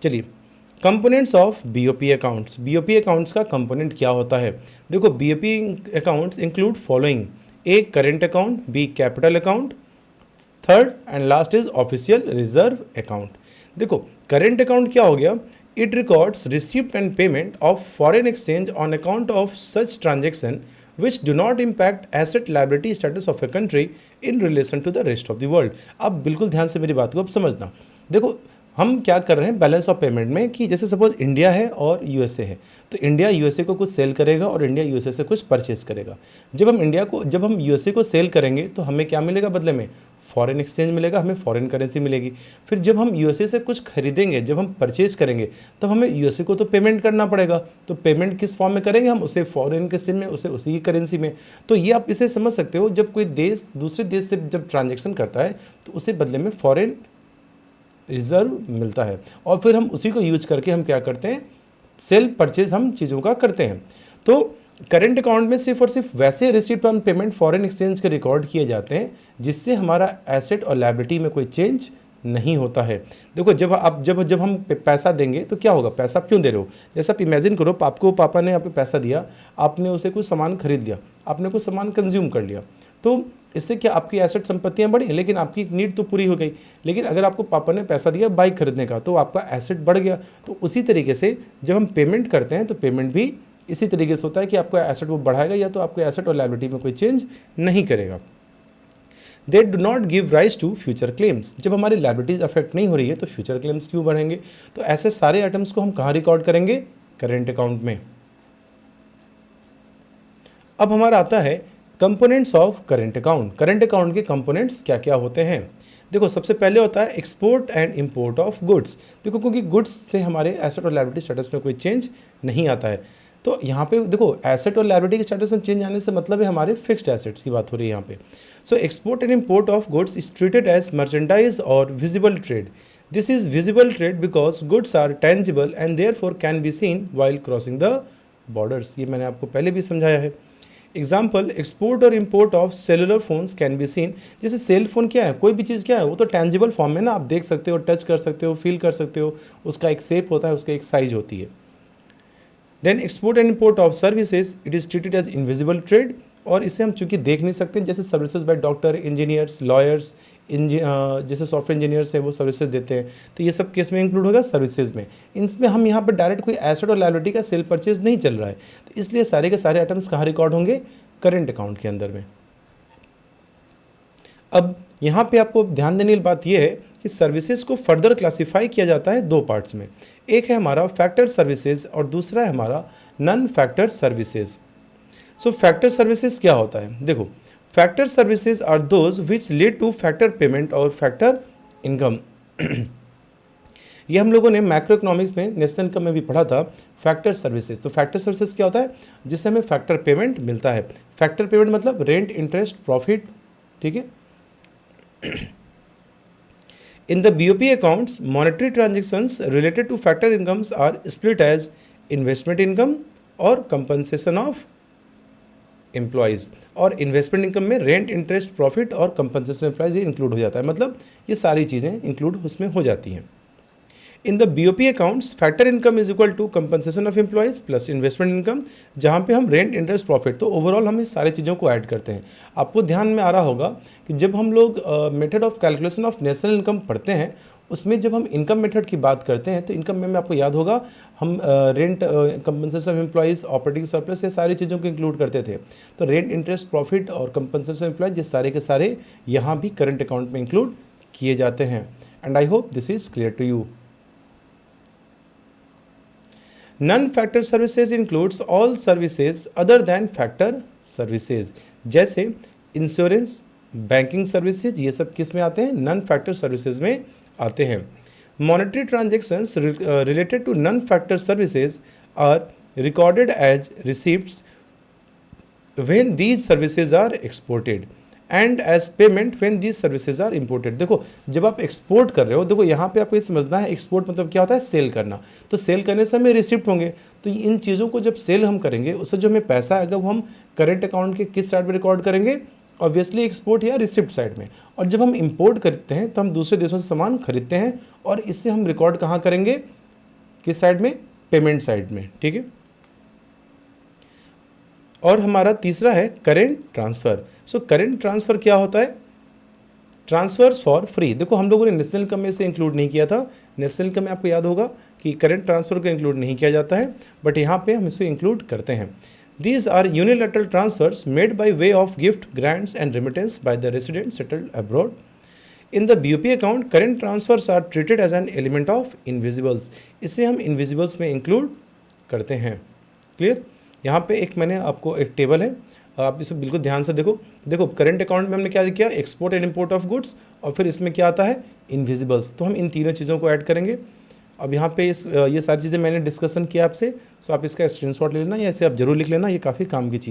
चलिए, components of BOP accounts. BOP accounts का component क्या होता है? देखो, BOP accounts include following: A current account, B capital account, third and last is official reserve account. देखो, current account क्या हो गया? It records receipt and payment of foreign exchange on account of such transaction which do not impact asset liability status of a country in relation to the rest of the world। अब बिल्कुल ध्यान से मेरी बात को अब समझना। देखो, हम क्या कर रहे हैं बैलेंस ऑफ पेमेंट में कि जैसे सपोज इंडिया है और यूएसए है, तो इंडिया यूएसए को कुछ सेल करेगा और इंडिया यूएसए से कुछ परचेज करेगा। जब हम यूएसए को सेल करेंगे तो हमें क्या मिलेगा बदले में? फॉरेन एक्सचेंज मिलेगा, हमें फॉरेन करेंसी मिलेगी। फिर जब हम यूएसए से कुछ खरीदेंगे, जब हम परचेज करेंगे, तब हमें यूएसए को तो पेमेंट करना पड़ेगा। तो पेमेंट किस फॉर्म में करेंगे? हम उसे फॉरेन करेंसी में, उसे उसी की करेंसी में। तो ये आप इसे समझ सकते हो, जब कोई देश दूसरे देश से जब ट्रांजेक्शन करता है तो उसे बदले में फॉरेन रिजर्व मिलता है, और फिर हम उसी को यूज करके हम क्या करते हैं? सेल परचेज हम चीज़ों का करते हैं। तो करेंट अकाउंट में सिर्फ और सिर्फ वैसे receipt on payment foreign exchange के रिकॉर्ड किए जाते हैं जिससे हमारा एसेट और लायबिलिटी में कोई चेंज नहीं होता है। देखो, जब हम पैसा देंगे तो क्या होगा? पैसा आप क्यों दे रहे हो? जैसे आप इमेजिन करो, आपको पापा ने आपको पैसा दिया, आपने उसे कुछ सामान खरीद लिया, आपने कुछ सामान कंज्यूम कर लिया, तो इससे क्या आपकी एसेट संपत्तियां बढ़ी, लेकिन आपकी नीड तो पूरी हो गई। लेकिन अगर आपको पापा ने पैसा दिया बाइक खरीदने का, तो आपका एसेट बढ़ गया। तो उसी तरीके से जब हम पेमेंट करते हैं तो पेमेंट भी इसी तरीके से होता है कि आपका एसेट वो बढ़ाएगा या तो आपके एसेट और लायबिलिटी में कोई चेंज नहीं करेगा। They do not give rise to future claims. जब हमारी लायबिलिटीज अफेक्ट नहीं हो रही है तो फ्यूचर क्लेम्स क्यों बढ़ेंगे? तो ऐसे सारे आइटम्स को हम कहाँ रिकॉर्ड करेंगे? करेंट अकाउंट में। अब हमारा आता है components of current account. Current account के कंपोनेंट्स क्या क्या होते हैं? देखो, सबसे पहले होता है export and import of goods. देखो, क्योंकि गुड्स से हमारे एसेट और लायबिलिटी स्टेटस में कोई चेंज नहीं आता है, तो यहाँ पे देखो एसेट और लायबिलिटी के स्टेटस में चेंज आने से मतलब है हमारे फिक्स्ड एसेट्स की बात हो रही है यहाँ पे। So export and import of goods is treated as merchandise और visible trade. This is visible trade because goods are tangible and therefore can be seen while crossing the borders. ये मैंने आपको पहले भी समझाया है। एग्जाम्पल, एक्सपोर्ट और import of cellular phones can be seen. जैसे सेल फोन क्या है? कोई भी चीज़ क्या है? वो तो टेंजिबल फॉर्म में ना, आप देख सकते हो, टच कर सकते हो, फील कर सकते हो, उसका एक शेप होता है, उसका एक साइज होती है। Then export and import of services, it is treated as invisible trade. और इसे हम चूंकि देख नहीं सकते, जैसे services by doctor, engineers, lawyers, जैसे सॉफ्टवेयर इंजीनियर्स है वो सर्विसेज देते हैं, तो ये सब केस में इंक्लूड होगा सर्विसेज में। इसमें हम यहाँ पर डायरेक्ट कोई एसेट और लायबिलिटी का सेल परचेज नहीं चल रहा है, तो इसलिए सारे के सारे आइटम्स कहाँ रिकॉर्ड होंगे? करेंट अकाउंट के अंदर में। अब यहाँ पे आपको ध्यान देने की बात यह है कि सर्विसेज को फर्दर क्लासिफाई किया जाता है दो पार्ट्स में। एक है हमारा फैक्टर सर्विसेज और दूसरा है हमारा non factor services. So factor services क्या होता है? देखो, factor services are those which lead to factor payment और फैक्टर इनकम। ये हम लोगों ने मैक्रो इकोनॉमिक्स में, नेशनल इनकम में भी पढ़ा था, फैक्टर सर्विसेज। तो फैक्टर सर्विसेज क्या होता है? जिससे हमें फैक्टर पेमेंट मिलता है। फैक्टर पेमेंट मतलब रेंट, इंटरेस्ट, प्रॉफिट, ठीक है। In the BOP accounts, monetary transactions related to factor incomes are split as investment income और compensation of employees। और इन्वेस्टमेंट इनकम में रेंट, इंटरेस्ट, प्रॉफिट और कंपनसेशन एम्प्लॉयज ये इंक्लूड हो जाता है, मतलब ये सारी चीज़ें इंक्लूड उसमें हो जाती हैं। In the BOP accounts, factor income is equal to compensation of employees plus investment income, जहाँ पे हम रेंट, इंटरेस्ट, प्रॉफिट, तो ओवरऑल हम इस सारी चीज़ों को ऐड करते हैं। आपको ध्यान में आ रहा होगा कि जब हम लोग method of calculation of national income पढ़ते हैं, उसमें जब हम इनकम मेथड की बात करते हैं तो इनकम में आपको याद होगा हम rent, compensation of employees, operating surplus, ये सारी चीज़ों को इंक्लूड करते थे। तो रेंट, इंटरेस्ट, प्रॉफिट और कंपनसेशन ऑफ एम्प्लॉयज, ये सारे के सारे यहाँ भी करंट अकाउंट में इंक्लूड किए जाते हैं। And I hope this is clear to you. Non-factor services includes all services other than factor services, जैसे इंश्योरेंस, बैंकिंग सर्विसेज, ये सब किस में आते हैं? नॉन फैक्टर सर्विसेज में आते हैं। Monetary transactions related to non factor services are recorded as receipts when these services are exported and as payment when these services are imported. देखो, जब आप एक्सपोर्ट कर रहे हो, देखो यहाँ पे आपको ये समझना है, एक्सपोर्ट मतलब क्या होता है? सेल करना। तो सेल करने से हमें रिसिप्ट होंगे, तो इन चीज़ों को जब सेल हम करेंगे, उससे जो हमें पैसा आएगा वो हम करेंट अकाउंट के किस साइड में रिकॉर्ड करेंगे? ऑब्वियसली एक्सपोर्ट या रिसिप्ट साइड में। और जब हम इंपोर्ट करते हैं तो हम दूसरे देशों से सामान खरीदते हैं और इससे हम रिकॉर्ड कहाँ करेंगे? किस साइड में, पेमेंट साइड में, ठीक है। और हमारा तीसरा है करेंट ट्रांसफ़र। सो करेंट ट्रांसफ़र क्या होता है, ट्रांसफर्स फॉर फ्री। देखो हम लोगों ने नेशनल इनकम में इसे इंक्लूड नहीं किया था, नेशनल इनकम में आपको याद होगा कि करेंट ट्रांसफ़र को इंक्लूड नहीं किया जाता है, बट यहाँ पे हम इसे इंक्लूड करते हैं। These are unilateral transfers made by way of gift, grants and remittance by the resident settled abroad. In the BOP account current transfers are treated as an element of invisibles. इसे हम invisibles में include करते हैं। Clear. यहाँ पे एक मैंने आपको एक टेबल है, आप इसे बिल्कुल ध्यान से देखो। देखो करंट अकाउंट में हमने क्या किया, export and import of goods, और फिर इसमें क्या आता है, इनविजिबल्स। तो हम इन तीनों चीज़ों को ऐड करेंगे। अब यहाँ पे ये सारी चीज़ें मैंने डिस्कशन किया आपसे, सो आप इसका स्क्रीनशॉट ले लेना या इसे आप जरूर लिख लेना, ये काफ़ी काम की चीज़